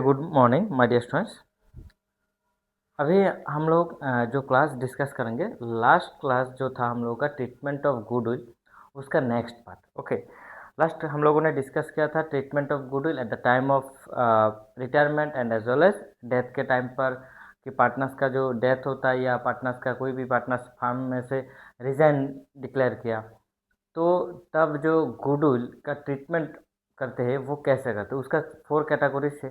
Good morning my dear students. अभी हम लोग जो क्लास डिस्कस करेंगे, लास्ट क्लास जो था हम लोगों का ट्रीटमेंट ऑफ गुडविल, उसका नेक्स्ट पार्ट। ओके, लास्ट हम लोगों ने डिस्कस किया था treatment of goodwill at the time of retirement and as well as death के टाइम पर, कि पार्टनर्स का जो डेथ होता है या पार्टनर्स का कोई भी पार्टनर्स फार्म में से रिजाइन डिक्लेयर किया, तो तब जो गुडविल का ट्रीटमेंट करते हैं वो कैसे करते हैं, उसका 4 कैटेगरीज है।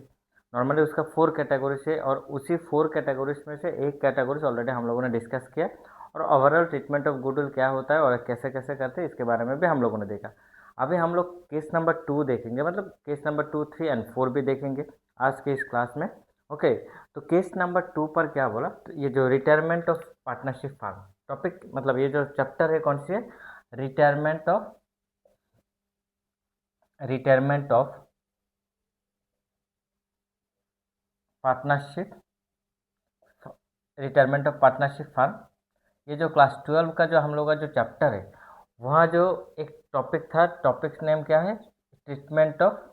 नॉर्मली उसका 4 कैटेगरीज है और उसी 4 कैटेगरीज में से एक कैटेगरीज ऑलरेडी हम लोगों ने डिस्कस किया। और ओवरऑल ट्रीटमेंट ऑफ गुडविल क्या होता है और कैसे कैसे करते हैं इसके बारे में भी हम लोगों ने देखा। अभी हम लोग केस नंबर 2 देखेंगे, मतलब केस नंबर 2, 3 एंड 4 भी देखेंगे आज के इस क्लास में। ओके, तो केस नंबर 2 पर क्या बोला, तो ये जो retirement of partnership firm topic, मतलब ये जो चैप्टर है कौन सी है, रिटायरमेंट ऑफ पार्टनरशिप फार्म। ये जो क्लास 12 का जो हम लोग का जो चैप्टर है, वहाँ जो एक टॉपिक था, टॉपिक नेम क्या है, treatment of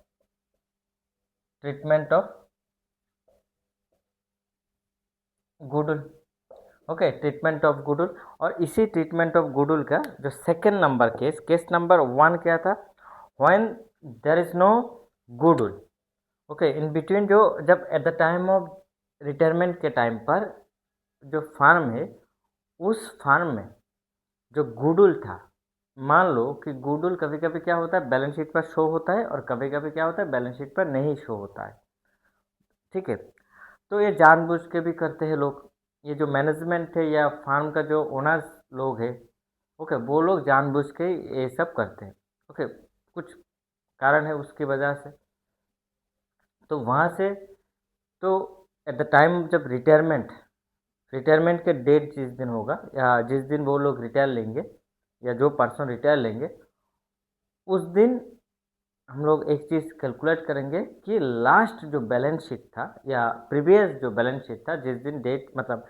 goodwill. Okay, treatment of goodwill. और इसी ट्रीटमेंट ऑफ गुडविल का जो सेकेंड नंबर केस नंबर 1 क्या था, when there is no goodwill. Okay, in between जो जब at the time of retirement के टाइम पर जो फार्म है, उस फार्म में जो गुडविल था, मान लो कि गुडविल कभी कभी क्या होता है बैलेंस शीट पर शो होता है और कभी कभी क्या होता है बैलेंस शीट पर नहीं शो होता है। ठीक है, तो ये जानबूझ के भी करते हैं लोग, ये जो मैनेजमेंट है या फार्म का जो ओनर्स लोग है, ओके, वो लोग जानबूझ के ये सब करते हैं। ओके, कुछ कारण है उसकी वजह से। तो वहाँ से, तो एट द टाइम जब रिटायरमेंट के डेट जिस दिन होगा या जिस दिन वो लोग रिटायर लेंगे या जो पर्सन रिटायर लेंगे, उस दिन हम लोग एक चीज़ कैलकुलेट करेंगे कि लास्ट जो बैलेंस शीट था या प्रीवियस जो बैलेंस शीट था जिस दिन डेट, मतलब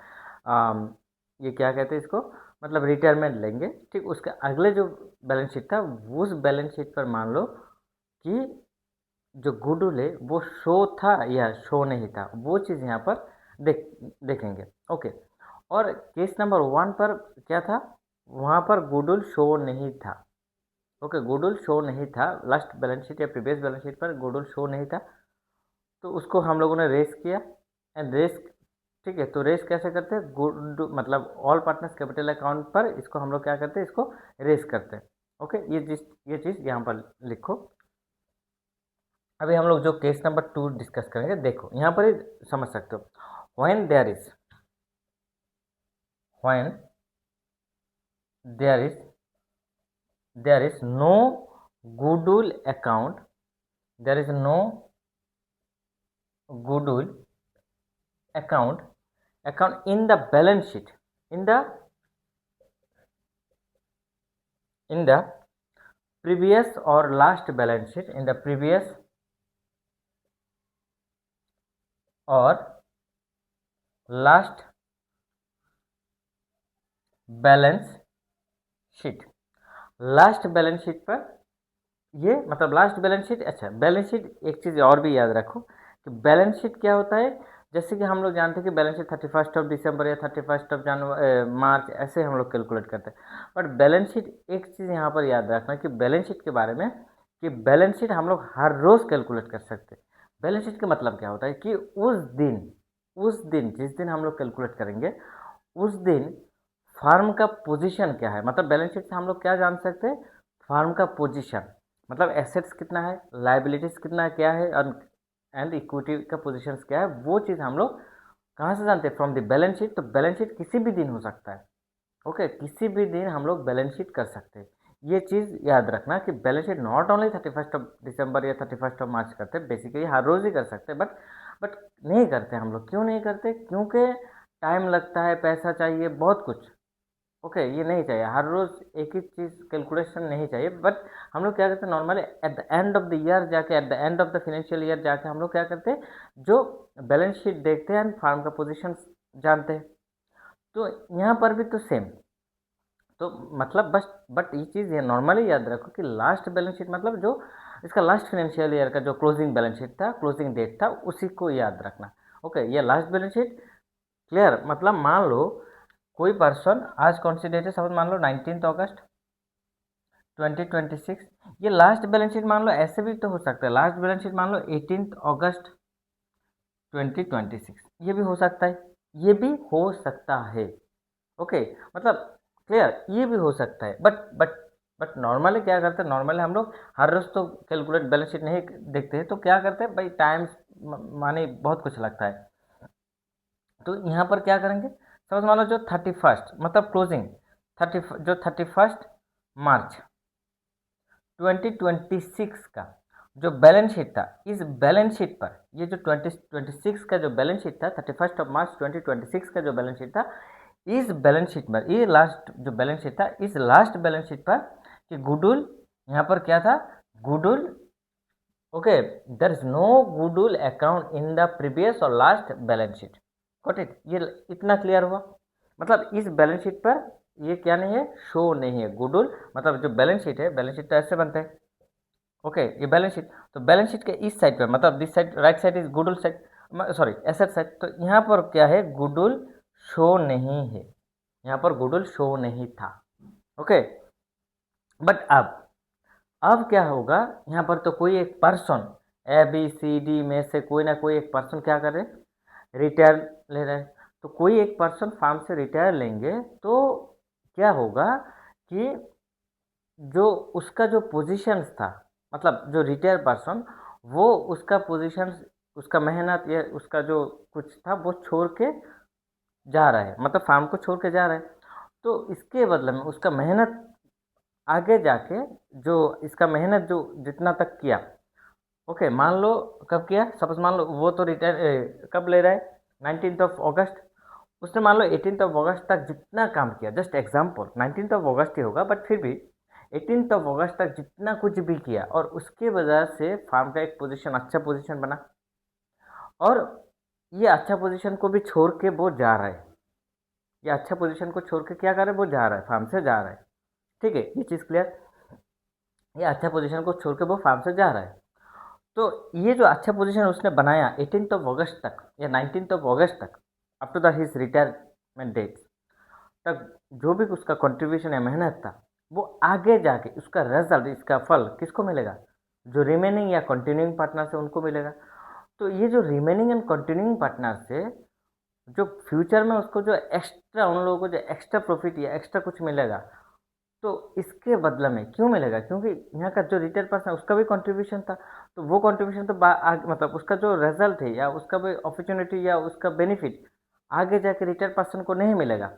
ये क्या कहते हैं इसको, मतलब रिटायरमेंट लेंगे, ठीक उसके अगले जो बैलेंस शीट था, उस बैलेंस शीट पर मान लो कि जो गुडविल है वो शो था या शो नहीं था, वो चीज़ यहाँ पर देखेंगे। ओके, और केस नंबर 1 पर क्या था, वहाँ पर गुडविल शो नहीं था। ओके, गुडविल शो नहीं था, लास्ट बैलेंस शीट या प्रीवियस बैलेंस शीट पर गुडविल शो नहीं था। तो उसको हम लोगों ने रेस किया एंड रेस, ठीक है, तो रेस कैसे करते हैं, गुड मतलब ऑल पार्टनर्स कैपिटल अकाउंट पर इसको हम लोग क्या करते हैं, इसको रेस करते हैं। ओके, ये चीज़ यहाँ पर लिखो। अभी हम लोग जो केस नंबर 2 डिस्कस करेंगे, देखो यहाँ पर ही समझ सकते हो। When there is no goodwill account, there is no goodwill account in the balance sheet, in the previous or last balance sheet, in the previous or last balance sheet. Last balance sheet पर ये मतलब last balance sheet, अच्छा balance sheet एक चीज़ और भी याद रखो कि बैलेंस शीट क्या होता है, जैसे कि हम लोग जानते हैं कि बैलेंस शीट 31 ऑफ दिसंबर या 31 ऑफ जनवरी मार्च ऐसे हम लोग कैलकुलेट करते हैं। बट बैलेंस शीट, एक चीज़ यहाँ पर याद रखना कि बैलेंस शीट के बारे में, कि बैलेंस शीट हम लोग हर रोज़ कैलकुलेट कर सकते हैं। बैलेंस शीट का मतलब क्या होता है कि उस दिन जिस दिन हम लोग कैलकुलेट करेंगे, उस दिन फार्म का पोजीशन क्या है, मतलब बैलेंस शीट से हम लोग क्या जान सकते हैं, फार्म का पोजीशन, मतलब एसेट्स कितना है, लाइबिलिटीज़ कितना है, क्या है, एंड इक्विटी का पोजीशंस क्या है, वो चीज़ हम लोग कहाँ से जानते हैं, फ्रॉम द बैलेंस शीट। तो बैलेंस शीट किसी भी दिन हो सकता है। ओके, किसी भी दिन हम लोग बैलेंस शीट कर सकते हैं। ये चीज़ याद रखना कि balance sheet not only 31 of December या 31 ऑफ मार्च करते हैं, बेसिकली हर रोज़ ही कर सकते हैं, बट नहीं करते हम लोग। क्यों नहीं करते, क्योंकि टाइम लगता है, पैसा चाहिए, बहुत कुछ। ओके, ये नहीं चाहिए हर रोज़ एक ही चीज़ कैलकुलेशन नहीं चाहिए। बट हम लोग क्या करते हैं normally at the end of the year जाके, at the end of the financial year जाके हम लोग क्या करते हैं, जो बैलेंस शीट देखते हैं एंड फार्म का पोजीशन जानते हैं। तो यहाँ पर भी तो सेम, तो मतलब बस, बट ये चीज़ ये नॉर्मली याद रखो कि लास्ट बैलेंस शीट मतलब जो इसका लास्ट फाइनेंशियल ईयर का जो क्लोजिंग बैलेंस शीट था, क्लोजिंग डेट था, उसी को याद रखना। ओके, ये लास्ट बैलेंस शीट क्लियर। मतलब मान लो कोई पर्सन, आज कौन सी डेट है, सपोज मान लो 19 अगस्त 2026, ये लास्ट बैलेंस शीट मान लो, ऐसे भी तो हो सकता है, लास्ट बैलेंस शीट मान लो 18 अगस्त 2026, ये भी हो सकता है, ये भी हो सकता है। ओके, मतलब क्लियर, ये भी हो सकता है। बट नॉर्मली क्या करते हैं, नॉर्मली हम लोग हर रोज तो कैलकुलेट बैलेंस शीट नहीं देखते हैं, तो क्या करते हैं भाई, टाइम माने बहुत कुछ लगता है। तो यहाँ पर क्या करेंगे, समझ मान लो जो 31 मतलब क्लोजिंग 31 मार्च 2026 का जो बैलेंस शीट था, इस बैलेंस शीट पर ये जो 2026 का जो बैलेंस शीट था, 31 मार्च 2026 का जो बैलेंस शीट था, इस बैलेंस शीट पर, ये लास्ट जो बैलेंस शीट था, इस लास्ट बैलेंस शीट पर कि गुडविल यहाँ पर क्या था, goodwill. Okay, there is no goodwill account in the previous और last balance sheet. Got it, ये इतना क्लियर हुआ। मतलब इस बैलेंस शीट पर ये क्या नहीं है, शो नहीं है गुडविल। मतलब जो बैलेंस शीट है, बैलेंस शीट तो ऐसे बनते हैं। ओके, ये बैलेंस शीट, तो बैलेंस शीट के इस साइड पे, मतलब this side, right side is goodwill side, sorry asset side, तो यहाँ पर क्या है, गुडविल शो नहीं है, यहाँ पर गुडविल शो नहीं था। ओके, बट अब क्या होगा, यहाँ पर तो कोई एक पर्सन, ABCD में से कोई ना कोई एक पर्सन क्या कर रहे, रिटायर ले रहे हैं। तो कोई एक पर्सन फार्म से रिटायर लेंगे, तो क्या होगा कि जो उसका जो पोजीशंस था, मतलब जो रिटायर पर्सन, वो उसका पोजीशंस, उसका मेहनत या उसका जो कुछ था वो छोड़ के जा रहा है, मतलब फार्म को छोड़ के जा रहा है। तो इसके बदले में उसका मेहनत आगे जाके, जो इसका मेहनत जो जितना तक किया, ओके मान लो कब किया, सपोज मान लो वो तो रिटायर कब ले रहा है, 19 अगस्त, उसने मान लो 18 अगस्त तक जितना काम किया, जस्ट एग्जाम्पल 19 अगस्त ही होगा, बट फिर भी 18 अगस्त तक जितना कुछ भी किया, और उसके वजह से फार्म का एक पोजीशन, अच्छा पोजीशन बना, और ये अच्छा पोजीशन को भी छोड़ के वो जा रहा है, ये अच्छा पोजीशन को छोड़ के क्या कर रहा है, वो जा रहा है, फार्म से जा रहा है। ठीक है, ये चीज़ क्लियर, ये अच्छा पोजीशन को छोड़ के वो फार्म से जा रहा है। तो ये जो अच्छा पोजीशन उसने बनाया 18 अगस्त तक या 19 अगस्त तक, up to the his retirement date तक, जो भी उसका कंट्रीब्यूशन या मेहनत था, वो आगे जाके उसका रिजल्ट, इसका फल किसको मिलेगा, जो रिमेनिंग या कंटिन्यूइंग पार्टनर से उनको मिलेगा। तो ये जो रिमेनिंग एंड कंटिन्यूइंग पार्टनर से जो फ्यूचर में उसको जो एक्स्ट्रा, उन लोगों को जो एक्स्ट्रा प्रॉफिट या एक्स्ट्रा कुछ मिलेगा, तो इसके बदले में क्यों मिलेगा, क्योंकि यहाँ का जो रिटेल पर्सन है उसका भी कंट्रीब्यूशन था, तो वो कंट्रीब्यूशन तो मतलब उसका जो रिजल्ट है या उसका भी अपॉर्चुनिटी या उसका बेनिफिट आगे जाके रिटेल पर्सन को नहीं मिलेगा।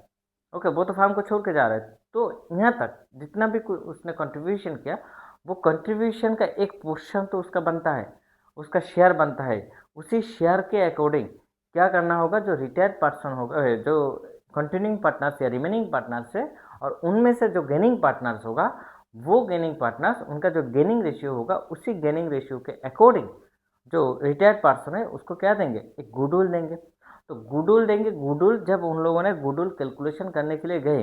ओके, वो तो फार्म को छोड़ के जा रहा है, तो यहाँ तक जितना भी उसने कंट्रीब्यूशन किया, वो कंट्रीब्यूशन का एक पोर्शन तो उसका बनता है, उसका शेयर बनता है। उसी शेयर के अकॉर्डिंग क्या करना होगा, जो रिटायर्ड पर्सन होगा, जो कंटिन्यूइंग पार्टनर्स या रिमेनिंग पार्टनर्स है, और उनमें से जो गेनिंग पार्टनर्स होगा, वो गेनिंग पार्टनर्स, उनका जो गेनिंग रेशियो होगा, उसी गेनिंग रेशियो के अकॉर्डिंग जो रिटायर्ड पर्सन है उसको क्या देंगे, एक गुडविल देंगे। तो गुडविल देंगे, गुडविल जब उन लोगों ने गुडविल कैलकुलेशन करने के लिए गए,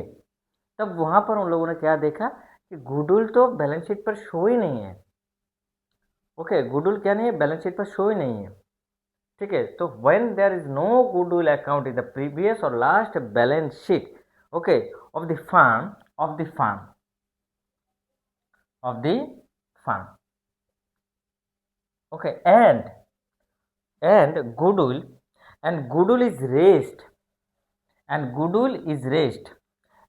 तब वहाँ पर उन लोगों ने क्या देखा कि गुडविल तो बैलेंस शीट पर शो ही नहीं है। ओके, गुडविल क्या नहीं है, बैलेंस शीट पर शो ही नहीं है। ठीक है, तो when there is no goodwill account in the previous और last balance sheet, okay, of the firm, of the firm, of the firm, okay, and goodwill, and goodwill is raised, and goodwill is raised,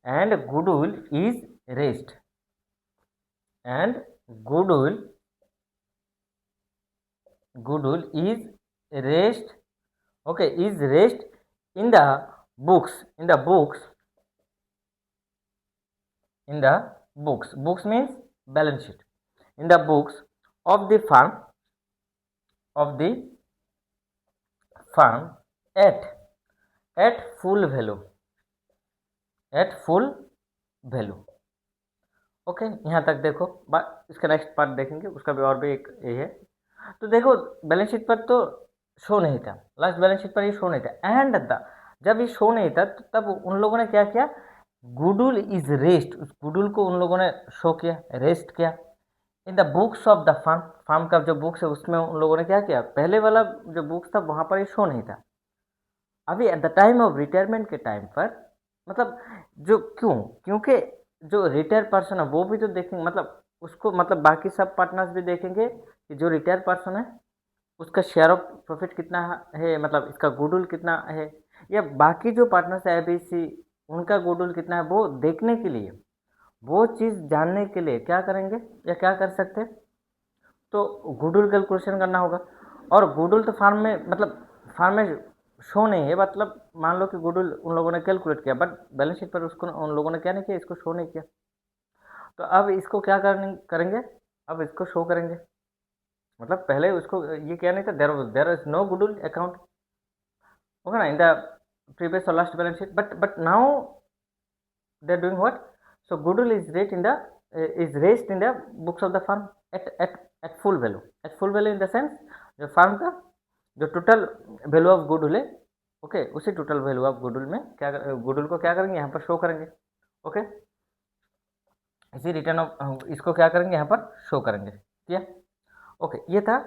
and goodwill is raised, and goodwill, goodwill is raised, okay, is raised in the books, in the books, in the books, books means balance sheet, in the books of the firm, of the firm at full value, at full value। Okay, यहाँ तक देखो, इसका next part देखेंगे, उसका भी और भी एक ये है। तो देखो बैलेंस शीट पर तो शो नहीं था, लास्ट बैलेंस शीट पर ये शो नहीं था, एंड जब ये शो नहीं था तो तब उन लोगों ने क्या किया, गुडविल इज रेस्ट, उस गुडविल को उन लोगों ने शो किया, रेस्ट किया in the books of the firm, firm का जो बुक्स है उसमें उन लोगों ने क्या किया, पहले वाला जो बुक्स था वहाँ पर ये शो नहीं था। अभी eight the time of retirement के टाइम पर, मतलब जो क्यों, क्योंकि जो रिटायर पर्सन है वो भी तो देखेंगे, मतलब उसको, मतलब बाकी सब पार्टनर्स भी देखेंगे कि जो रिटायर पर्सन है उसका शेयर ऑफ प्रॉफिट कितना है, मतलब इसका गुडविल कितना है, या बाकी जो पार्टनर्स है ABC उनका गुडविल कितना है, वो देखने के लिए, वो चीज़ जानने के लिए क्या करेंगे या क्या कर सकते हैं, तो गुडविल कैलकुलेशन करना होगा। और गुडविल तो फार्म में, मतलब फार्म में शो नहीं है, मतलब मान लो कि गुडविल उन लोगों ने कैलकुलेट किया बट बैलेंस शीट पर उसको उन लोगों ने क्या नहीं किया, इसको शो नहीं किया। तो अब इसको क्या करेंगे, अब इसको शो करेंगे। मतलब पहले उसको ये क्या नहीं था, there is no goodwill account, होगा ना, इन द प्रीवियस और last balance sheet, but now they are doing what, so goodwill is raised in the raised in the books of the firm at full value, at full value in the sense जो farm का जो total value of goodwill है, okay, उसी total value of goodwill में क्या, goodwill को क्या करेंगे यहाँ पर शो करेंगे, ओके, इसी रिटर्न ऑफ इसको क्या करेंगे यहाँ पर शो करेंगे, क्या, ओके, ये था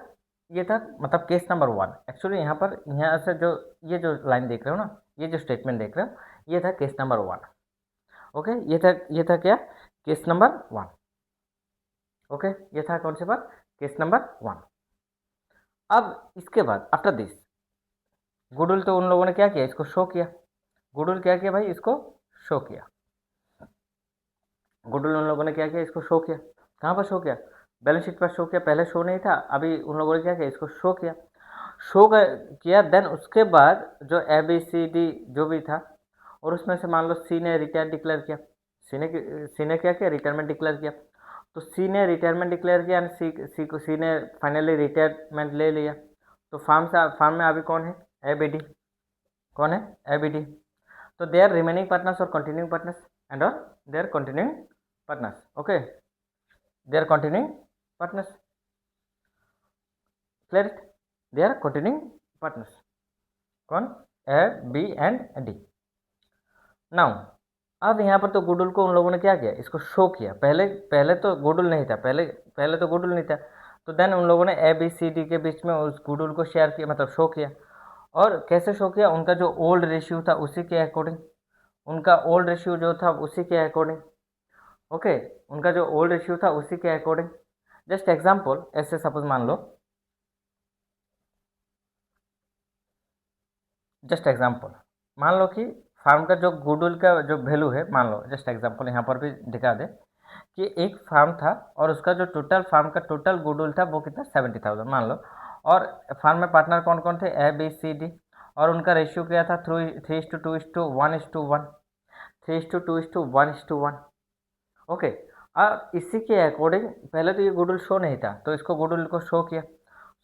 मतलब केस नंबर 1। एक्चुअली यहाँ पर, यहाँ से जो ये जो लाइन देख रहे हो ना, ये जो स्टेटमेंट देख रहे हो, ये था केस नंबर 1, ओके, ये था क्या, केस नंबर 1, ओके, ये था कौन से बात, केस नंबर 1। अब इसके बाद आफ्टर दिस गुडविल तो उन लोगों ने क्या किया, इसको शो किया, गुडविल क्या किया भाई, इसको शो किया, गुडविल उन लोगों ने क्या किया, इसको शो किया, कहाँ पर शो किया, बैलेंस शीट पर शो किया, पहले शो नहीं था, अभी उन लोगों ने क्या किया, इसको शो किया, शो किया, देन उसके बाद जो ABCD जो भी था, और उसमें से मान लो C ने रिटायर डिक्लेयर किया, सी ने क्या किया, रिटायरमेंट डिक्लेयर किया, तो C ने रिटायरमेंट डिक्लेयर किया एंड सी ने फाइनली रिटायरमेंट ले लिया, तो फार्म में अभी कौन है, ABD, कौन है, ABD, तो दे आर रिमेनिंग पार्टनर्स और कंटिन्यूइंग पार्टनर्स एंड और they are continuing partners, okay, they are continuing partners, clear, they are continuing partners, कौन, A B and D। Now अब यहाँ पर तो गुडविल को उन लोगों ने क्या किया, इसको शो किया, पहले पहले तो गुडविल नहीं था, पहले पहले तो गुडविल नहीं था, तो देन उन लोगों ने ABCD के बीच में उस गुडविल को शेयर किया, मतलब शो किया, और कैसे शो किया, उनका जो ओल्ड रेशियो था उसी के अकॉर्डिंग, उनका ओल्ड रेशियो जो था उसी के अकॉर्डिंग, ओके, उनका जो ओल्ड रेशियो था उसी के अकॉर्डिंग, जस्ट एग्जाम्पल, ऐसे सपोज मान लो, जस्ट एग्जाम्पल मान लो कि फार्म का जो गुडविल का जो वैल्यू है, मान लो जस्ट एग्जाम्पल यहाँ पर भी दिखा दे कि एक फार्म था और उसका जो टोटल फार्म का टोटल गुडविल था वो कितना 70,000 मान लो, और फार्म में पार्टनर कौन कौन थे, ABCD, और उनका रेशियो क्या था, 3:2:1:1, 3:2:1:1, ओके। अब इसी के अकॉर्डिंग पहले तो ये गुडविल शो नहीं था, तो इसको गुडविल को शो किया,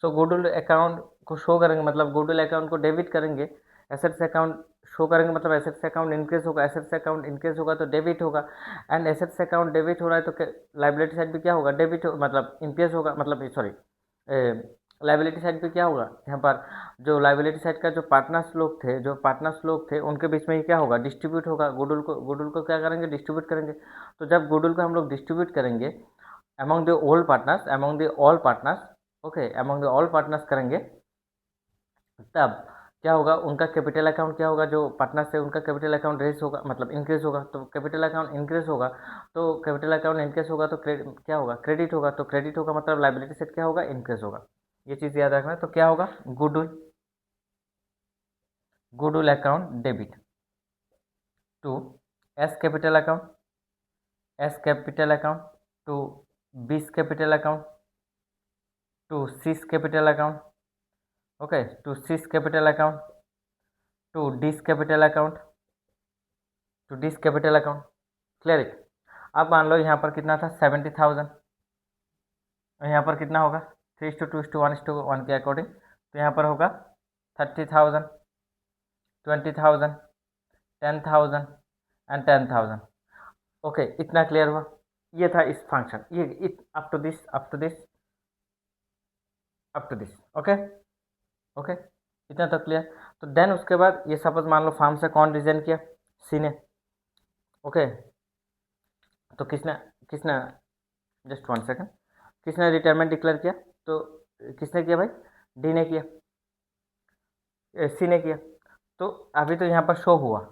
सो गुडविल अकाउंट को शो करेंगे, मतलब गुडविल अकाउंट को डेबिट करेंगे, एसेट्स अकाउंट शो करेंगे, मतलब एसेट्स अकाउंट इंक्रीज होगा, एसेट्स अकाउंट इंक्रीज होगा तो डेबिट होगा, एंड एसेट्स अकाउंट डेबिट हो रहा है तो लाइबिलिटी साइड भी क्या होगा, डेबिट मतलब इंक्रीज होगा, मतलब सॉरी, लाइबिलिटी साइड पे क्या होगा, यहाँ पर जो लाइबिलिटी साइड का जो पार्टनर्स लोग थे उनके बीच में ये क्या होगा, डिस्ट्रीब्यूट होगा, गुडविल को क्या करेंगे, डिस्ट्रीब्यूट करेंगे, तो जब गुडविल को हम लोग डिस्ट्रीब्यूट करेंगे among the old partners, among the all partners, okay, among the all partners करेंगे, तब क्या होगा, उनका कैपिटल अकाउंट क्या होगा, जो पार्टनर्स है उनका कैपिटल अकाउंट रेस होगा, मतलब इंक्रीज होगा, तो कैपिटल अकाउंट इंक्रीज होगा, तो कैपिटल अकाउंट इंक्रीज होगा तो क्या होगा, क्रेडिट होगा, तो क्रेडिट होगा मतलब लाइबिलिटी सेट क्या होगा, इंक्रीज होगा, ये चीज़ याद रखना है, तो क्या होगा, goodwill account debit to S capital account to बीस capital account to cis capital account, okay, to cis capital account to D's capital account clear है। अब मान लो यहाँ पर कितना था, 70,000, और यहाँ पर कितना होगा, 3:2:1:1 के अकॉर्डिंग, तो यहाँ पर होगा 30,000, 20,000, 10,000 एंड 10,000, ओके, इतना क्लियर हुआ, ये था इस फंक्शन, ये up to this, okay, okay, इतना तो क्लियर। तो देन उसके बाद ये सपोज मान लो फार्म से कौन रिजाइन किया, सी ने, ओके, तो किसने किसने जस्ट 1 सेकेंड, किसने रिटायरमेंट डिक्लेयर किया? तो किसने किया भाई? डी ने किया, सी ने किया। तो अभी तो यहाँ पर शो हुआ,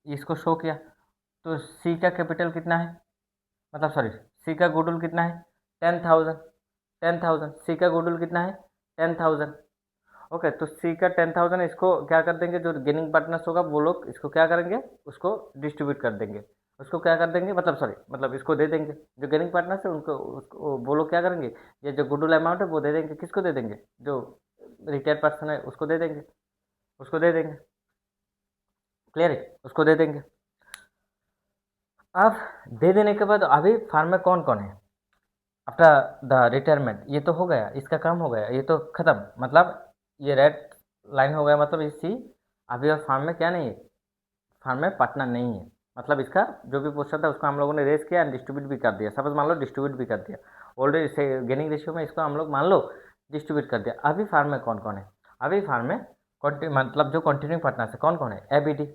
इसको शो किया, तो सी का कैपिटल कितना है, मतलब सॉरी, सी का गुडविल कितना है? 10,000। 10,000 सी का गुडविल कितना है? 10,000। ओके, तो सी का 10,000 इसको क्या कर देंगे, जो गेनिंग पार्टनर्स होगा वो लोग इसको क्या करेंगे, उसको डिस्ट्रीब्यूट कर देंगे। उसको क्या कर देंगे, मतलब सॉरी, मतलब इसको दे देंगे, जो गेनिंग पार्टनर्स है उनको, उसको वो लोग क्या करेंगे, ये जो गुडविल अमाउंट है वो दे देंगे, किसको दे देंगे, जो रिटायर्ड पर्सन है उसको दे देंगे, उसको दे देंगे। क्लियर है, उसको दे देंगे। अब दे देने के बाद अभी फार्म में कौन कौन है आफ्टर द रिटायरमेंट, ये तो हो गया, इसका काम हो गया, ये तो खत्म, मतलब ये रेड लाइन हो गया, मतलब इसी अभी और फार्म में क्या नहीं है, फार्म में पार्टनर नहीं है, मतलब इसका जो भी पोस्टर था उसको हम लोगों ने रेस किया एंड डिस्ट्रीब्यूट भी कर दिया, सपोज मान लो डिस्ट्रीब्यूट भी कर दिया, ऑलरेडी से गेनिंग रेशियो में इसको हम लोग मान लो डिस्ट्रीब्यूट कर दिया। अभी फार्म में कौन कौन है, अभी फार्म में मतलब जो कंटिन्यूइंग पार्टनर है कौन कौन है, एबीडी।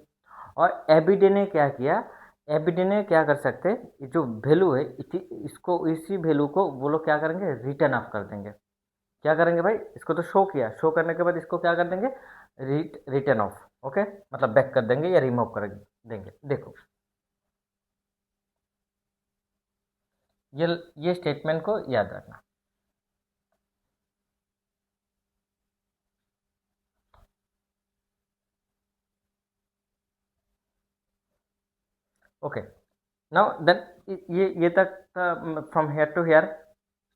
और एबीडी ने क्या किया, एबीडी ने क्या कर सकते हैं, जो वैल्यू है इसको, इसी वैल्यू को वो लोग क्या करेंगे, रिटर्न ऑफ कर देंगे। क्या करेंगे भाई, इसको तो शो किया, शो करने के बाद इसको क्या कर देंगे, रिटर्न ऑफ, ओके, मतलब बैक कर देंगे या रिमूव कर देंगे। देखो ये स्टेटमेंट को याद रखना। ओके, नाउ देन ये तक फ्रॉम हेयर टू हेयर,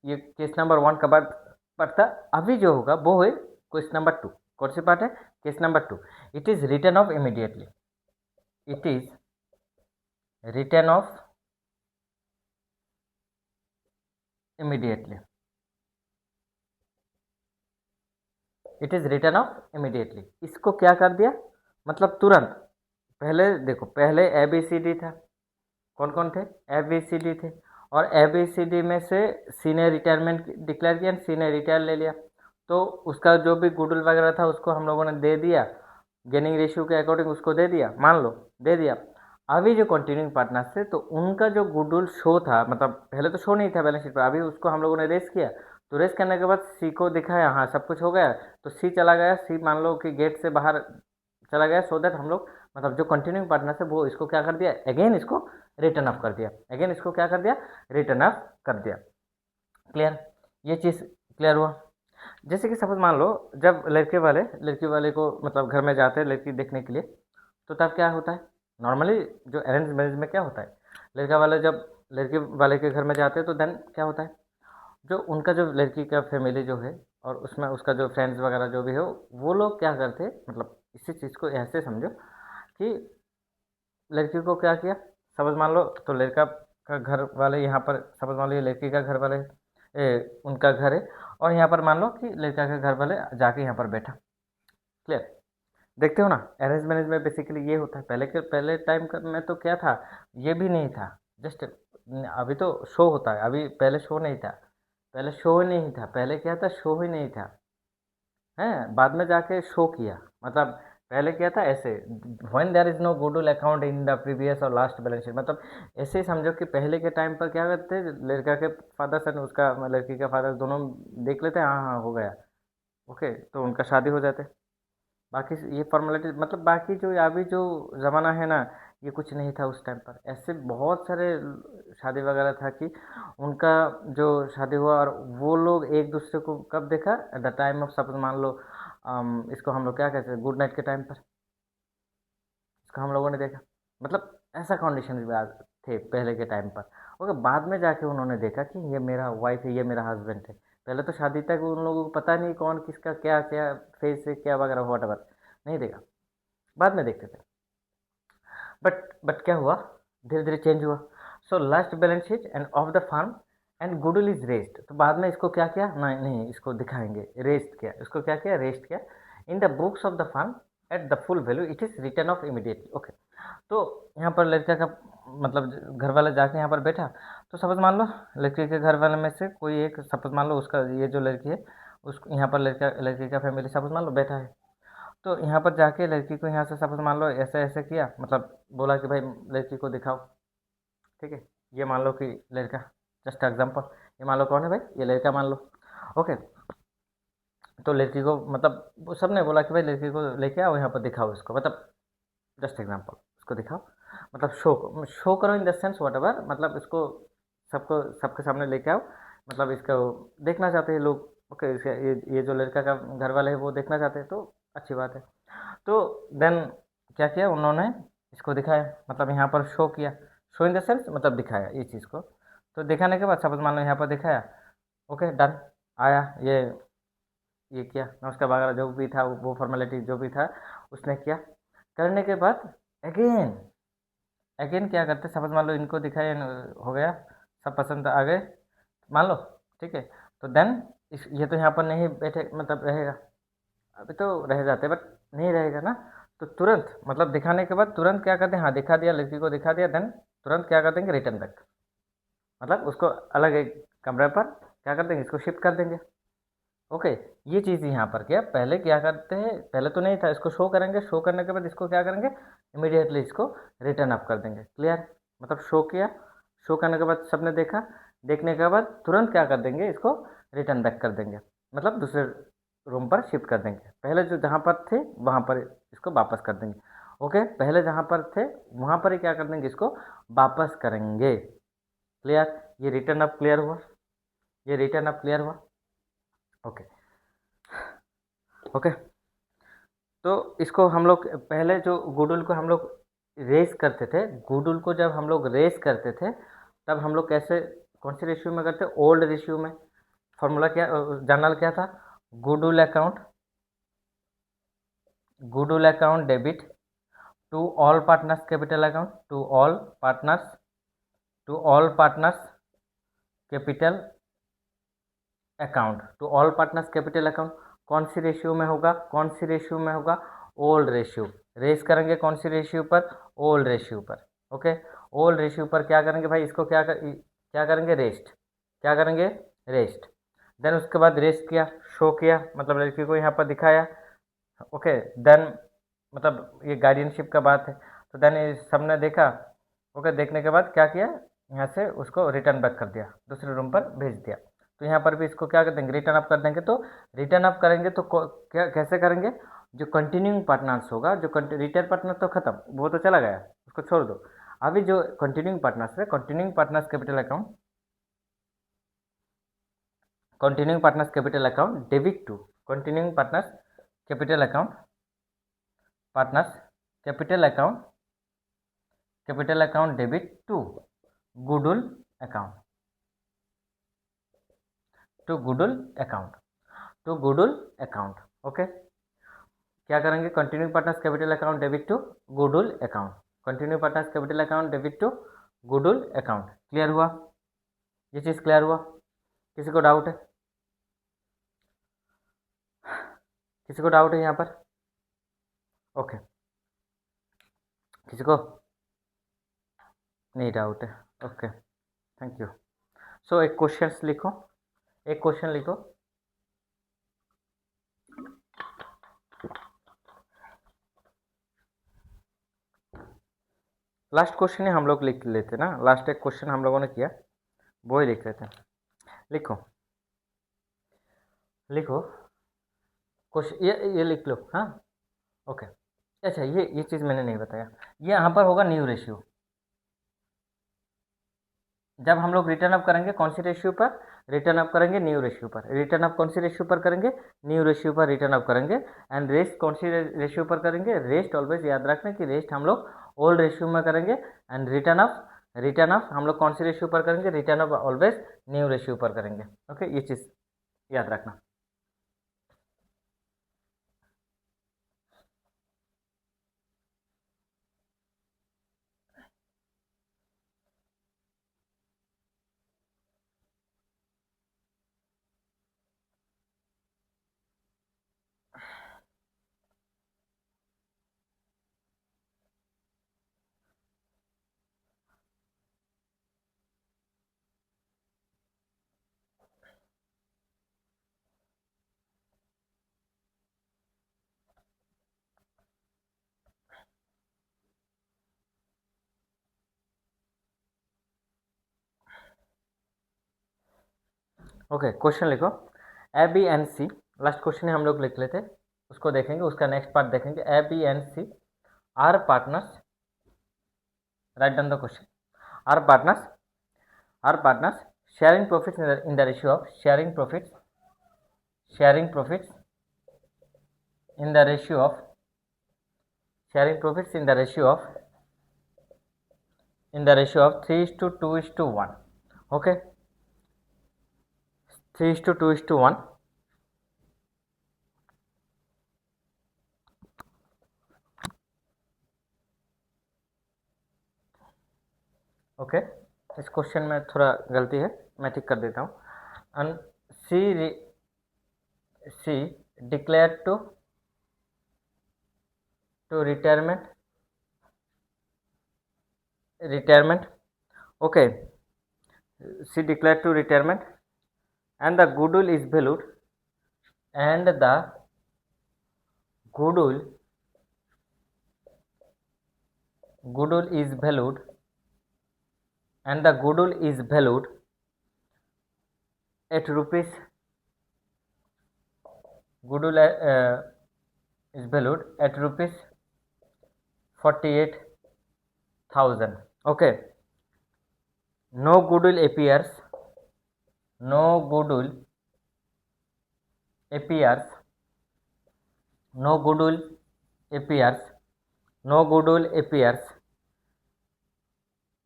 ये केस नंबर 1 का पार्ट था। अभी जो होगा वो है क्वेश्चन नंबर 2। कौन सी पार्ट है, case number 2। It is return of immediately, it is return of immediately, it is return of immediately. इसको क्या कर दिया, मतलब तुरंत, पहले देखो, पहले ए बी सी डी था, कौन कौन थे, ए बी सी डी थे, और ए बी सी डी में से सी ने रिटायरमेंट डिक्लेयर किया, सी ने रिटायर ले लिया, तो उसका जो भी गुडविल वगैरह था उसको हम लोगों ने दे दिया, गेनिंग रेशियो के अकॉर्डिंग उसको दे दिया, मान लो दे दिया। अभी जो कंटिन्यूइंग पार्टनर्स थे तो उनका जो गुडविल शो था, मतलब पहले तो शो नहीं था बैलेंस शीट पर, अभी उसको हम लोगों ने रेस किया, तो रेस करने के बाद सी को दिखाया, हाँ सब कुछ हो गया, तो सी चला गया, सी मान लो कि गेट से बाहर चला गया, सो दैट हम लोग, मतलब जो कंटिन्यूइंग पार्टनर्स है वो इसको क्या कर दिया, अगेन इसको रिटर्न ऑफ कर दिया, अगेन इसको क्या कर दिया, रिटर्न ऑफ कर दिया। क्लियर, ये चीज़ क्लियर हुआ। जैसे कि सपोज मान लो, जब लड़के वाले को मतलब घर में जाते हैं लड़की देखने के लिए, तो तब क्या होता है, नॉर्मली जो अरेंज मैरिज में क्या होता है, लड़का वाले जब लड़के वाले के घर में जाते हैं तो देन क्या होता है, जो उनका जो लड़की का फैमिली जो है और उसमें उसका जो फ्रेंड्स वगैरह जो भी हो, वो लोग क्या करते हैं, मतलब इसी चीज़ को ऐसे समझो कि लड़की को क्या किया, सपोज मान लो, तो लड़का का घर वाले यहाँ पर, सपोज मान लो ये लड़की का घर वाले उनका घर है, और यहाँ पर मान लो कि लड़का के घर वाले जाके यहाँ पर बैठा। क्लियर, देखते हो ना, अरेंज मैरिज में बेसिकली ये होता है, पहले टाइम में तो क्या था, ये भी नहीं था, जस्ट अभी तो शो होता है, अभी पहले शो नहीं था, पहले शो ही नहीं था, पहले क्या था, शो ही नहीं था, है, बाद में जाके शो किया, मतलब पहले क्या था ऐसे, when there is no goodwill account in the previous और लास्ट बैलेंस शीट, मतलब ऐसे ही समझो कि पहले के टाइम पर क्या करते, लड़का के फादर से उसका लड़की का फादर दोनों देख लेते, हाँ हाँ हो गया, ओके, तो उनका शादी हो जाते। बाकी ये फॉर्मेलिटी, मतलब बाकी जो अभी जो ज़माना है ना, ये कुछ नहीं था उस टाइम पर, ऐसे बहुत सारे शादी वगैरह था कि उनका जो शादी हुआ और वो लोग एक दूसरे को कब देखा, eight the time of, suppose मान लो इसको हम लोग क्या कहते हैं, गुड नाइट के टाइम पर इसको हम लोगों ने देखा, मतलब ऐसा कंडीशन भी थे पहले के टाइम पर। ओके, बाद में जाके उन्होंने देखा कि ये मेरा वाइफ है, ये मेरा हस्बैंड है, पहले तो शादी तक उन लोगों को पता नहीं कौन किसका क्या क्या फेस है, क्या वगैरह वॉट एवर, नहीं देखा, बाद में देखते थे। बट क्या हुआ, धीरे धीरे चेंज हुआ। So last balance sheet end of the firm and goodwill is rest, तो बाद में इसको क्या किया, नहीं नहीं इसको दिखाएंगे, रेस्ट किया, इसको क्या किया, रेस्ट किया, in the books of the firm at the full value it is return of immediately. Okay, तो यहाँ पर लड़का का मतलब घर वाला जाके यहाँ पर बैठा, तो सपोज मान लो लड़के के घर वाले में से कोई एक, सपोज मान लो उसका ये जो लड़की है उसको यहाँ पर लड़के का फैमिली सपोज मान लो बैठा है, तो यहाँ पर जाके लड़की को यहाँ से सपोज मान लो ऐसे ऐसे किया, मतलब बोला कि भाई लड़की को दिखाओ, ठीक है, ये मान लो कि लड़का, जस्ट एग्जांपल, ये मान लो कौन है भाई, ये लड़का मान लो। ओके, तो लड़की को मतलब वो सबने बोला कि भाई लड़की को लेके आओ यहाँ पर दिखाओ इसको, मतलब जस्ट एग्जाम्पल इसको दिखाओ, मतलब शो करो in the sense what ever, मतलब इसको सबको सबके सामने लेके आओ, मतलब इसको देखना चाहते हैं लोग। ओके, ये जो लड़का का घर वाले है वो देखना चाहते हैं, तो अच्छी बात है। तो देन क्या किया उन्होंने, इसको दिखाया, मतलब यहाँ पर शो किया, शो इन द सेंस मतलब दिखाया ये चीज़ को। तो दिखाने के बाद सपोज मान लो यहाँ पर दिखाया, ओके डन, आया ये किया, नमस्कार वगैरह जो भी था, वो फॉर्मेलिटी जो भी था उसने किया। करने के बाद अगेन अगेन क्या करते, सपोज मान लो इनको दिखाया, हो गया, सब पसंद आ गए मान लो, ठीक है। तो देन इस ये तो यहाँ पर नहीं बैठे, मतलब रहेगा, अभी तो रह जाते बट नहीं रहेगा ना। तो तुरंत मतलब दिखाने के बाद तुरंत क्या करते हैं, हाँ दिखा दिया, लड़की को दिखा दिया, देन तुरंत क्या कर देंगे, रिटर्न बैक, मतलब उसको अलग एक कमरे पर क्या कर देंगे, इसको शिफ्ट कर देंगे। ओके, ये चीज़ यहाँ पर क्या पहले क्या करते हैं, पहले तो नहीं था, इसको शो करेंगे, शो करने के बाद इसको क्या करेंगे, इमीडिएटली इसको रिटर्न अप कर देंगे। क्लियर, मतलब शो किया, शो करने के बाद सबने देखा, देखने के बाद तुरंत क्या कर देंगे, इसको रिटर्न बैक कर देंगे, मतलब दूसरे रूम पर शिफ्ट कर देंगे। पहले जो जहाँ पर थे वहाँ पर इसको वापस कर देंगे। ओके, पहले जहाँ पर थे वहाँ पर ही क्या कर देंगे, इसको वापस करेंगे। क्लियर, ये रिटर्न अप क्लियर हुआ, ये रिटर्न अप क्लियर हुआ। ओके ओके, तो इसको हम लोग पहले जो गूडल को हम लोग रेस करते थे, गूडल को जब हम लोग रेस करते थे तब हम लोग कैसे, कौन से रेशियो में करते, ओल्ड रेशियो में। फॉर्मूला क्या, जनरल क्या था, goodwill account, goodwill account debit to all partners capital account, to all partners, to all partners capital account, to all partners capital account. कौन सी रेशियो में होगा, कौन सी रेशियो में होगा, ओल्ड रेशियो। रेस करेंगे कौन सी रेशियो पर, ओल्ड रेशियो पर। ओके, ओल्ड रेशियो पर क्या करेंगे भाई, इसको क्या करेंगे, रेस्ट, क्या करेंगे, रेस्ट। देन उसके बाद रेस्ट किया, शो किया, मतलब लड़की को यहाँ पर दिखाया। ओके, देन मतलब ये गार्डियनशिप का बात है, तो देन सबने देखा। ओके, देखने के बाद क्या किया, यहाँ से उसको रिटर्न बैक कर दिया, दूसरे रूम पर भेज दिया। तो यहाँ पर भी इसको क्या कर देंगे, रिटर्न अप कर देंगे। तो रिटर्न अप करेंगे तो क्या कैसे करेंगे, जो कंटिन्यूइंग पार्टनर्स होगा, जो रिटेल पार्टनर तो खत्म, वो तो चला गया, उसको छोड़ दो। अभी जो कंटिन्यूइंग पार्टनर्स है, continuing partners capital account, continuing partners capital account debit to, continuing partners capital account, partners capital account debit to goodwill account, to goodwill account, to goodwill account. Okay, क्या करेंगे, continue partners capital account debit to goodwill account, continue partners capital account debit to goodwill account. Clear हुआ, ये चीज़ clear हुआ, किसी को doubt है, किसी को डाउट है यहाँ पर, ओके, किसी को नहीं डाउट है, ओके, थैंक यू। सो एक क्वेश्चन लिखो, एक क्वेश्चन लिखो, लास्ट क्वेश्चन ही हम लोग लिख लेते ना, लास्ट एक क्वेश्चन हम लोगों ने किया वो ही लिख लेते हैं। लिखो लिखो क्वेश्चन, ये लिख लो, हाँ, ओके। अच्छा, ये चीज़ मैंने नहीं बताया, ये यहाँ पर होगा न्यू रेशियो। जब हम लोग रिटर्न अप करेंगे कौन सी रेशियो पर, रिटर्न अप करेंगे न्यू रेशियो पर, रिटर्न अप कौन सी रेशियो पर करेंगे, न्यू रेशियो पर रिटर्न अप करेंगे। एंड रेस्ट कौन सी रेशियो पर करेंगे, रेस्ट ऑलवेज याद रखना कि रेस्ट हम लोग ओल्ड रेशियो में करेंगे। एंड रिटर्न अप हम लोग कौन सी रेशियो पर करेंगे, return up always new ratio पर करेंगे। ओके, ये चीज़ याद रखना। ओके, क्वेश्चन लिखो। A B and C, last question हम लोग लिख लेते, उसको देखेंगे, उसका नेक्स्ट पार्ट देखेंगे। A B and C are partners, write down the question. Are partners sharing profits in the ratio of sharing profits in the ratio of sharing profits in the ratio of 3:2:1. Okay, 3:2:1. Okay, इस question में थोड़ा गलती है, मैं ठीक कर देता हूँ। And C declare to retirement. Okay, she declared to retirement, and the goodwill is valued, and the goodwill is valued at rupees is valued at rupees 48,000. Okay, no goodwill appears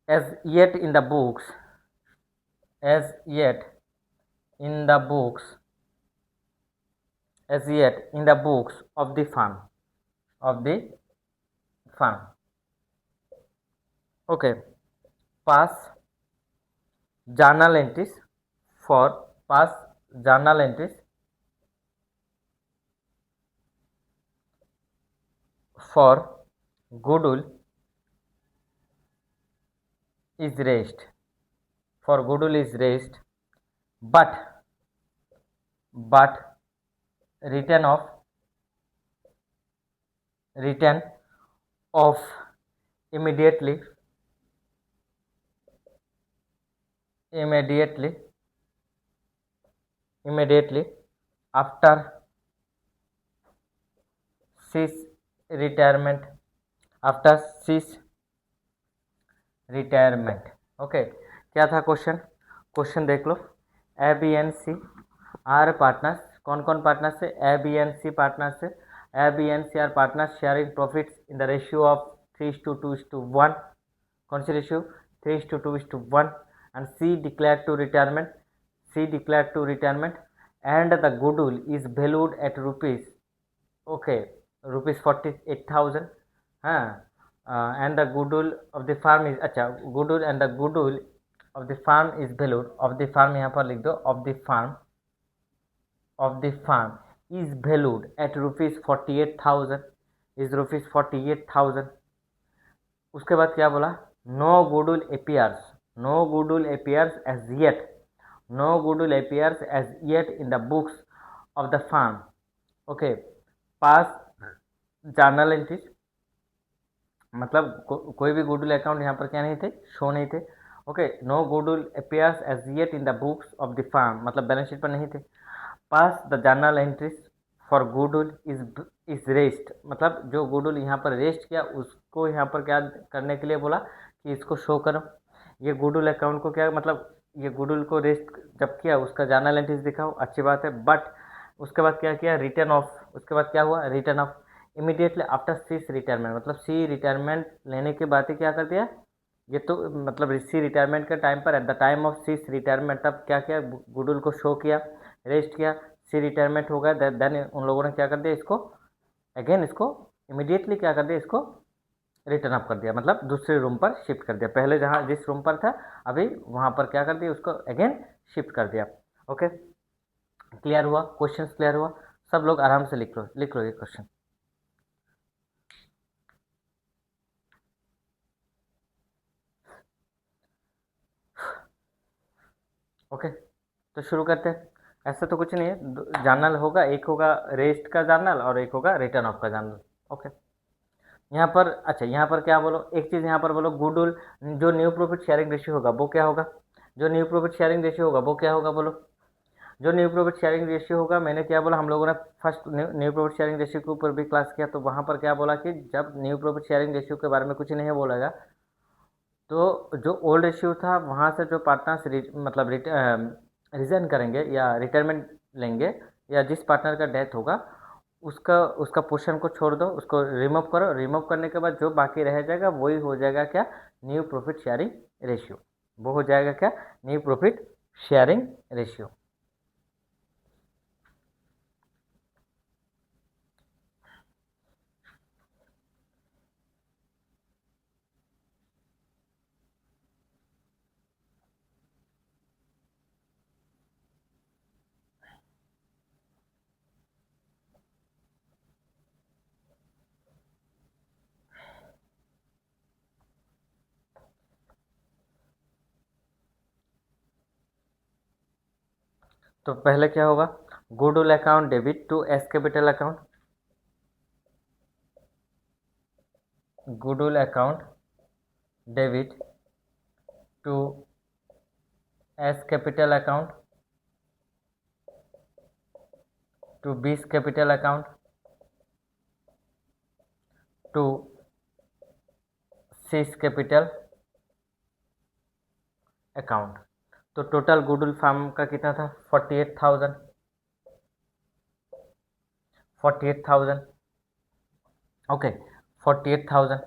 as yet in the books of the firm. Okay, pass journal entries for goodwill is raised, but return of immediately after cease retirement. Okay, क्या था question देख लो। A b and c are partners, कौन कौन partners है? A b and c partners है। A b and c are partners sharing profits in the ratio of 3:2:1. कौन सी ratio? 3:2:1. And C declare to retirement and the goodwill is valued at rupees, okay, rupees 48,000. हाँ, and the goodwill of the firm is, अच्छा, goodwill and the goodwill of the firm is valued, of the firm यहाँ पर लिख दो, of the firm is valued at rupees 48,000, is rupees 48,000. उसके बाद क्या बोला? no goodwill appears as yet in the books of the firm. okay, pass journal entries, मतलब कोई भी गुडविल अकाउंट यहाँ पर क्या नहीं थे, शो नहीं थे. Okay, no goodwill appears as yet in the books of the firm, मतलब बैलेंस शीट पर नहीं थे. Pass the journal entries for goodwill is raised, मतलब जो गुडविल यहाँ पर रेस्ट किया उसको यहाँ पर क्या करने के लिए बोला कि इसको शो करो. ये गुडविल अकाउंट को क्या, मतलब ये गुडविल को रेस्ट जब किया उसका जर्नल एंट्रीज दिखाओ, अच्छी बात है. बट उसके बाद क्या किया? रिटर्न ऑफ, उसके बाद क्या हुआ? Return of immediately after C's retirement, मतलब सी रिटायरमेंट लेने के बाद ही क्या कर दिया? ये तो मतलब सी रिटायरमेंट के टाइम पर, at the time of C's retirement, तब क्या किया? गुडविल को शो किया, रेस्ट किया, सी रिटायरमेंट हो गया. देन उन लोगों ने क्या कर दिया? इसको अगेन, इसको इमीडिएटली क्या कर दिया? इसको रिटर्न अप कर दिया, मतलब दूसरे रूम पर शिफ्ट कर दिया. पहले जहाँ जिस रूम पर था अभी वहाँ पर क्या कर दिया? उसको अगेन शिफ्ट कर दिया. ओके, क्लियर हुआ? क्वेश्चन क्लियर हुआ? सब लोग आराम से लिख लो ये क्वेश्चन. ओके, तो शुरू करते हैं. ऐसा तो कुछ नहीं है, जर्नल होगा, एक होगा रेस्ट का जर्नल और एक होगा रिटर्न ऑफ का जर्नल. ओके, यहाँ पर, अच्छा, यहाँ पर क्या बोलो? एक चीज़ यहाँ पर बोलो, गुडविल जो न्यू प्रॉफिट शेयरिंग रेशियो होगा वो क्या होगा? बोलो. जो न्यू प्रॉफिट शेयरिंग रेशियो होगा, मैंने क्या बोला, हम लोगों ने first new profit sharing ratio के ऊपर भी क्लास किया, तो वहाँ पर क्या बोला कि जब न्यू प्रॉफिट शेयरिंग रेशियो के बारे में कुछ नहीं बोलेगा, तो जो ओल्ड रेशियो था वहाँ से जो पार्टनर्स मतलब रिजाइन करेंगे या रिटायरमेंट लेंगे, या जिस पार्टनर का डेथ होगा उसका उसका पोर्शन को छोड़ दो, उसको रिमूव करो। रिमूव करने के बाद जो बाकी रह जाएगा वही हो जाएगा क्या, न्यू प्रॉफिट शेयरिंग रेशियो। वो हो जाएगा क्या, न्यू प्रॉफिट शेयरिंग रेशियो। तो पहले क्या होगा, goodwill account debit to S capital account, goodwill account debit to S capital account to बीस capital account to cis capital account. तो टोटल गुडविल फार्म का कितना था, 48,000, 48,000, ओके 48,000।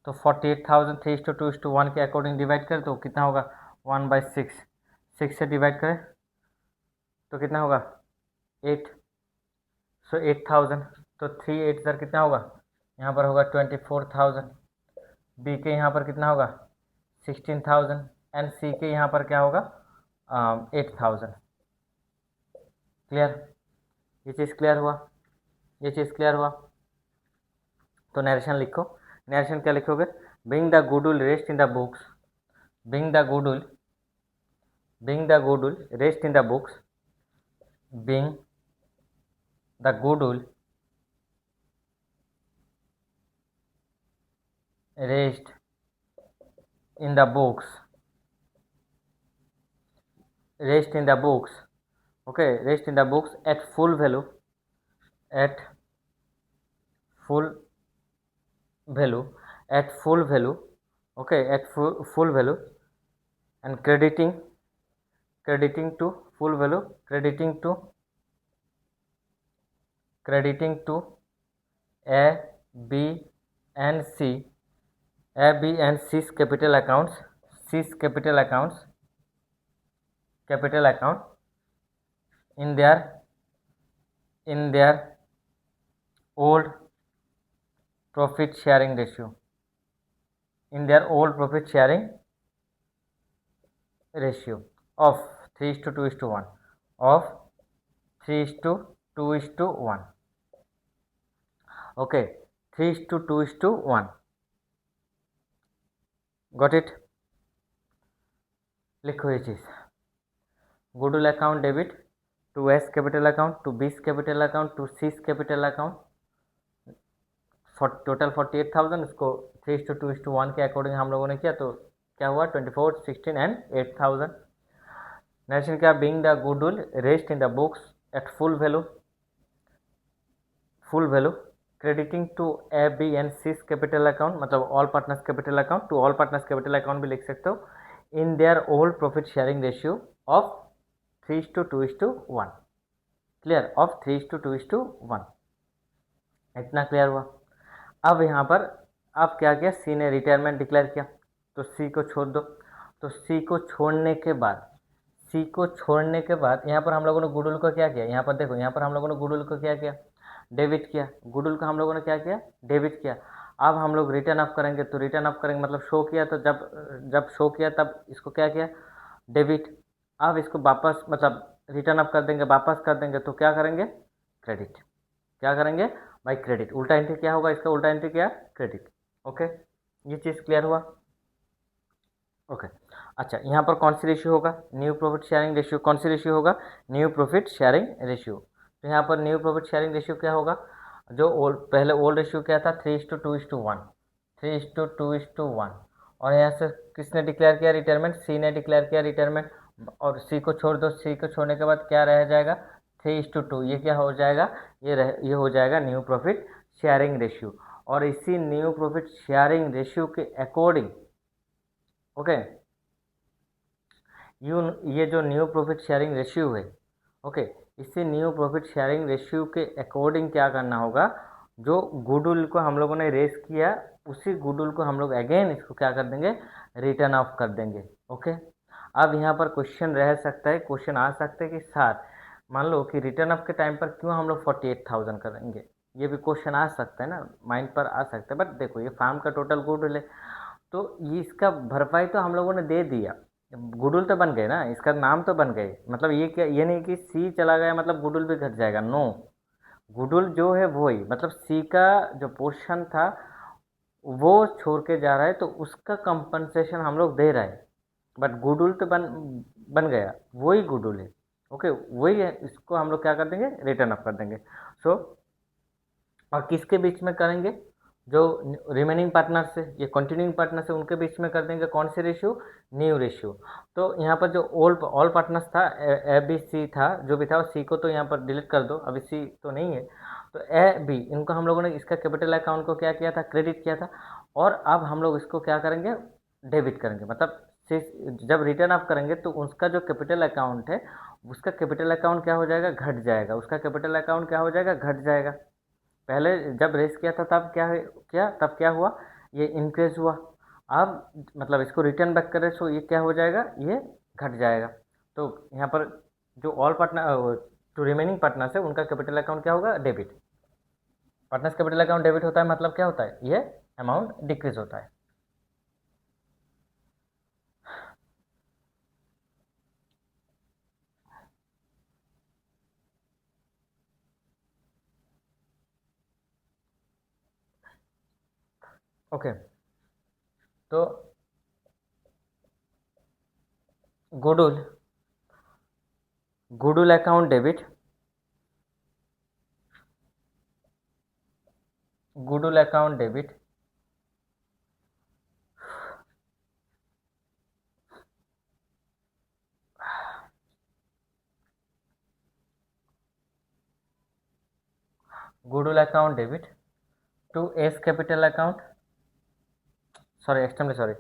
तो 48,000 3:2:1 के अकॉर्डिंग डिवाइड करें तो कितना होगा, 1/6, 6 से डिवाइड करें तो कितना होगा 8, सो 8,000। तो 3 8 सर कितना होगा, यहाँ पर होगा 24,000। बी के यहाँ पर कितना होगा 16,000 एंड सी के यहाँ पर क्या होगा 8,000। क्लियर, ये चीज़ क्लियर हुआ, ये चीज़ क्लियर हुआ। तो नरेशन लिखो, नरेशन क्या लिखोगे, being the goodwill raised in the books, being the goodwill, being the goodwill raised in the books, being the goodwill rest in the books, rest in the books, okay, rest in the books at full value, at full value, at full value, okay, at full value, and crediting to full value, crediting to A, B and C, A, B and C's capital accounts, C's capital accounts, capital account in their old profit sharing ratio, in their old profit sharing ratio of 3:2:1, of 3:2:1, okay, 3:2:1, got it। लिखो ये चीज़, goodwill account debit to S capital account to बीस capital account to cis capital account, total 48,000, इसको 3:2:1 के according हम लोगों ने किया, तो क्या हुआ 24, 16 एंड 8,000। नेक्स्ट क्या, being the goodwill raised in the books at full value, full value, crediting to a, B and c's capital account, मतलब all partners capital account, to all partners capital account भी लिख सकते हो, in their old profit sharing ratio of 3:2:1, clear, of 3:2:1। इतना clear हुआ। अब यहाँ पर अब क्या किया, सी ने रिटायरमेंट डिक्लेयर किया, तो सी को छोड़ दो। तो सी को छोड़ने के बाद, सी को छोड़ने के बाद यहाँ पर हम लोगों ने गुडविल को क्या किया, यहाँ पर देखो, यहाँ पर हम लोगों ने गुडविल को क्या किया, डेबिट किया। गुडविल को हम लोगों ने क्या किया, डेबिट किया। अब हम लोग रिटर्न अप करेंगे, तो रिटर्न अप करेंगे मतलब शो किया, तो जब जब शो किया तब इसको क्या किया, डेबिट। अब इसको वापस मतलब रिटर्न अप कर देंगे, वापस कर देंगे, तो क्या करेंगे, क्रेडिट। क्या करेंगे भाई, क्रेडिट। उल्टा एंट्री क्या होगा, इसका उल्टा एंट्री क्या, क्रेडिट। ओके, ये चीज़ क्लियर हुआ। ओके, अच्छा, यहाँ पर कौन सी रेशियो होगा, न्यू प्रॉफिट शेयरिंग रेशियो। कौन सी रेशियो होगा, न्यू प्रॉफिट शेयरिंग रेशियो। तो यहाँ पर न्यू प्रॉफिट शेयरिंग रेशियो क्या होगा, जो ओल्ड, पहले ओल्ड रेशियो क्या था, 3:2:1, 3:2:1। और यहाँ से किसने डिक्लेयर किया रिटायरमेंट, सी ने डिक्लेयर किया रिटायरमेंट, और सी को छोड़ दो, सी को छोड़ने के बाद क्या रह जाएगा, 3:2। ये क्या हो जाएगा, ये हो जाएगा न्यू प्रॉफिट शेयरिंग रेशियो। और इसी न्यू प्रॉफिट शेयरिंग रेशियो के अकॉर्डिंग, ओके, ये जो न्यू प्रॉफिट शेयरिंग रेशियो है, ओके, इसी न्यू प्रॉफिट शेयरिंग रेशियो के अकॉर्डिंग क्या करना होगा, जो गुडविल को हम लोगों ने रेस किया, उसी गुडविल को हम लोग अगेन इसको क्या कर देंगे, रिटर्न ऑफ कर देंगे। ओके, अब यहाँ पर क्वेश्चन रह सकता है, क्वेश्चन आ सकता है कि सर मान लो कि रिटर्न ऑफ के टाइम पर क्यों हम लोग 48,000 करेंगे, ये भी क्वेश्चन आ सकता है ना, माइंड पर आ सकता है। बट देखो ये फार्म का टोटल गुडविल है, तो ये इसका भरपाई तो हम लोगों ने दे दिया, गुडविल तो बन गए ना, इसका नाम तो बन गए। मतलब ये क्या, ये नहीं कि सी चला गया मतलब गुडविल भी घट जाएगा, नो। गुडविल जो है वही, मतलब सी का जो पोर्शन था वो छोड़ के जा रहा है, तो उसका कंपनसेशन हम लोग दे रहे हैं। बट गुडविल तो बन बन गया, वही गुडविल है। ओके, वही है, इसको हम लोग क्या कर देंगे, रिटर्न अप कर देंगे। सो और किसके बीच में करेंगे, जो रिमेनिंग पार्टनर्स है, ये कंटिन्यूइंग पार्टनर्स है, उनके बीच में कर देंगे कौन से रेशियो, न्यू रेशियो। तो यहाँ पर जो ऑल पार्टनर्स था, ए बी सी था, जो भी था, सी को तो यहाँ पर डिलीट कर दो, अभी सी तो नहीं है। तो ए बी इनको हम लोगों ने इसका कैपिटल अकाउंट को क्या किया था, क्रेडिट किया था। और अब हम लोग इसको क्या करेंगे, डेबिट करेंगे। मतलब जब रिटर्न ऑफ करेंगे तो उसका जो कैपिटल अकाउंट है, उसका कैपिटल अकाउंट क्या हो जाएगा, घट जाएगा। उसका कैपिटल अकाउंट क्या हो जाएगा, घट जाएगा। पहले जब रेस किया था तब तब क्या हुआ, ये इंक्रीज हुआ। अब मतलब इसको रिटर्न बैक करें तो ये क्या हो जाएगा, ये घट जाएगा। तो यहाँ पर जो ऑल पार्टनर, जो रिमेनिंग पार्टनर्स है, उनका कैपिटल अकाउंट क्या होगा, debit. Partners capital account debit होता है, मतलब क्या होता है, ये अमाउंट डिक्रीज होता है। ओके, तो goodwill, goodwill account debit, goodwill account debit, goodwill account debit to S capital account, sorry extremely sorry,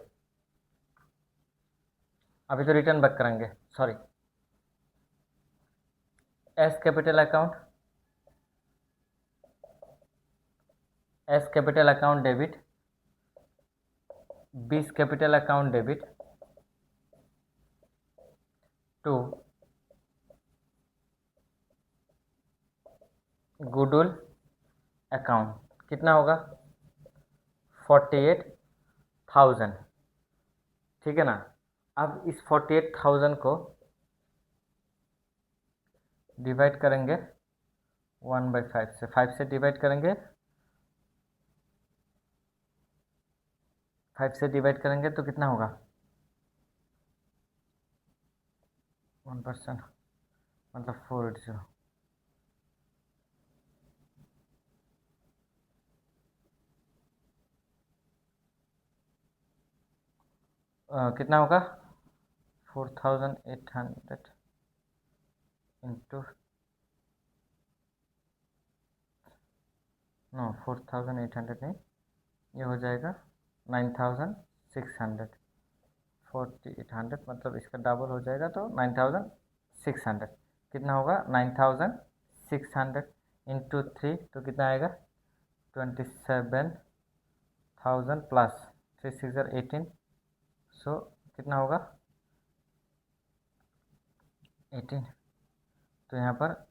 अभी तो रिटर्न बैक करेंगे, sorry. A's capital account, A's capital account debit, B's capital account debit to goodwill account. कितना होगा, 48,000, ठीक है ना। अब इस 48,000 को डिवाइड करेंगे 1/5 से, 5 से डिवाइड करेंगे, 5 से डिवाइड करेंगे तो कितना होगा, 1%, मतलब 480। कितना होगा, 4,800 इंटू, नो 4,800 नहीं, ये हो जाएगा 9,600। 4,800 मतलब इसका डबल हो जाएगा तो 9,600। कितना होगा, 9,600 इंटू 3 तो कितना आएगा, 27,000 प्लस 3 6 18। सो कितना होगा, 18। तो यहाँ पर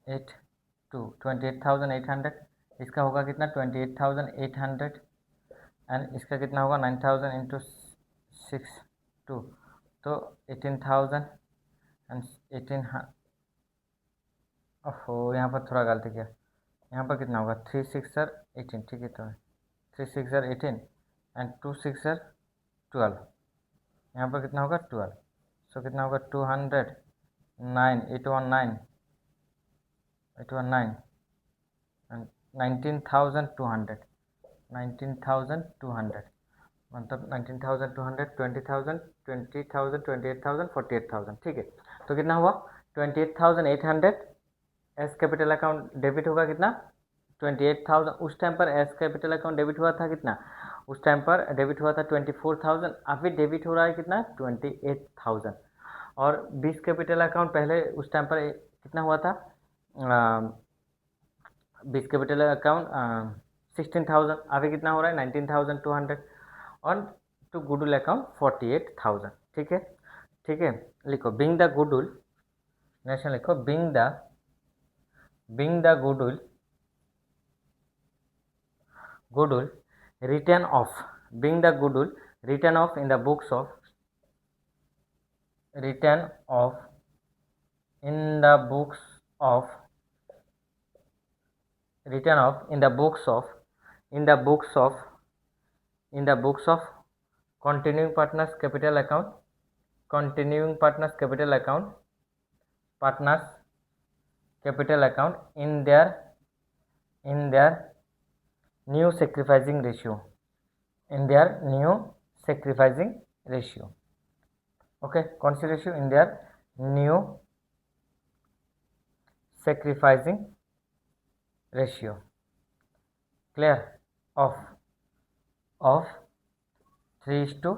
28,800, इसका होगा कितना, 28,800। एंड इसका कितना होगा, 9,000 इंटू 6 2, तो 18,000 एंड 18। ओहो, यहाँ पर थोड़ा गलती किया, यहाँ पर कितना होगा, 3 6 18, ठीक है। तो 3 6 18 एंड 2 6 12, यहाँ पर कितना होगा, 12। सो कितना होगा, 200, 9 819 819 एंड 19,200, 19,200, मतलब 19,200, 20,000, 20,000, 28,000, 48,000, ठीक है। तो कितना हुआ 28,800 एस कैपिटल अकाउंट डेबिट होगा कितना 28,000। उस टाइम पर एस कैपिटल अकाउंट डेबिट हुआ था कितना, उस टाइम पर डेबिट हुआ था 24,000, अभी डेबिट हो रहा है कितना 28,000। और 20 कैपिटल अकाउंट पहले उस टाइम पर कितना हुआ था 20 कैपिटल अकाउंट 16,000, अभी कितना हो रहा है 19,200। और टू गुडविल अकाउंट 48,000, ठीक है। ठीक है, लिखो बिंग द गुडविल, नेक्स्ट लिखो being the goodwill written off, being the goodwill written off in the books of written off in the books of written off in the books of in the books of in the books of continuing partners capital account, continuing partners capital account, partners capital account in their new sacrificing ratio, in their new sacrificing ratio, okay, कौन सी ratio in their new sacrificing ratio, clear, of 3:2,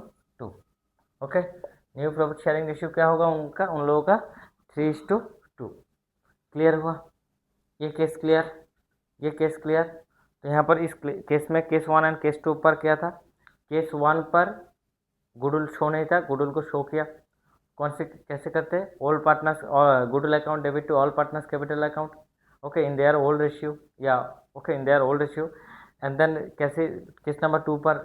okay. New profit sharing ratio क्या होगा उनका, उन लोगों का 3:2, clear हुआ ये केस, क्लियर, ये केस क्लियर। तो यहाँ पर इस केस में केस 1 एंड केस 2 पर क्या था, केस 1 पर गुडविल शो नहीं था, गुडविल को शो किया, कौन से कैसे करते हैं, all partners goodwill account debit to all partners capital account, okay, in their old ratio, या okay in their old ratio. And then कैसे केस नंबर 2 पर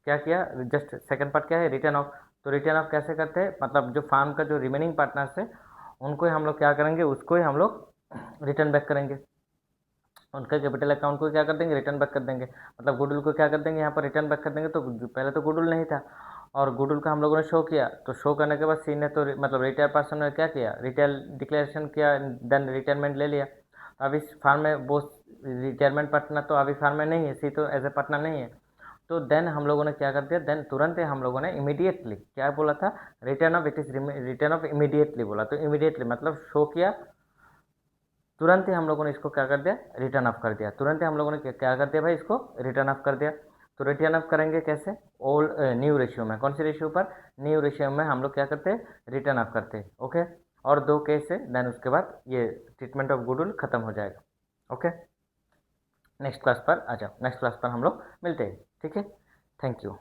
क्या किया, जस्ट सेकंड पार्ट क्या है, रिटर्न ऑफ। तो रिटर्न ऑफ कैसे करते हैं, मतलब जो फार्म का जो रिमेनिंग पार्टनर्स है उनको ही हम लोग क्या करेंगे, उसको ही हम लोग रिटर्न बैक करेंगे, उनका कैपिटल अकाउंट को क्या कर देंगे, रिटर्न बैक कर देंगे, मतलब गुडविल को क्या कर देंगे यहाँ पर रिटर्न बैक कर देंगे। तो पहले तो गुडविल नहीं था और गुडविल का हम लोगों ने शो किया, तो शो करने के बाद सी ने तो मतलब रिटायर पर्सन ने क्या किया, रिटेल डिक्लेरेशन किया, देन रिटायरमेंट ले लिया। तो अभी फार्म में वो रिटायरमेंट पार्टनर तो अभी फार्म में नहीं है, सी तो एज ए पार्टनर नहीं है। तो देन हम लोगों ने क्या कर दिया, देन तुरंत ही हम लोगों ने इमीडिएटली क्या बोला था, return of, it is return of immediately बोला। तो इमीडिएटली मतलब शो किया, तुरंत ही हम लोगों ने इसको क्या कर दिया, रिटर्न ऑफ कर दिया, तुरंत ही हम लोगों ने क्या कर दिया भाई, इसको रिटर्न ऑफ कर दिया। तो रिटर्न ऑफ करेंगे कैसे, ओल्ड न्यू रेशियो में, कौन सी रेशियो पर, न्यू रेशियो में हम लोग क्या करते हैं, रिटर्न ऑफ करते हैं, ओके। और 2 केस है, देन उसके बाद ये ट्रीटमेंट ऑफ गुडविल खत्म हो जाएगा, ओके। नेक्स्ट क्लास पर आ जाओ, नेक्स्ट क्लास पर हम लोग मिलते हैं, ठीक है, थैंक यू।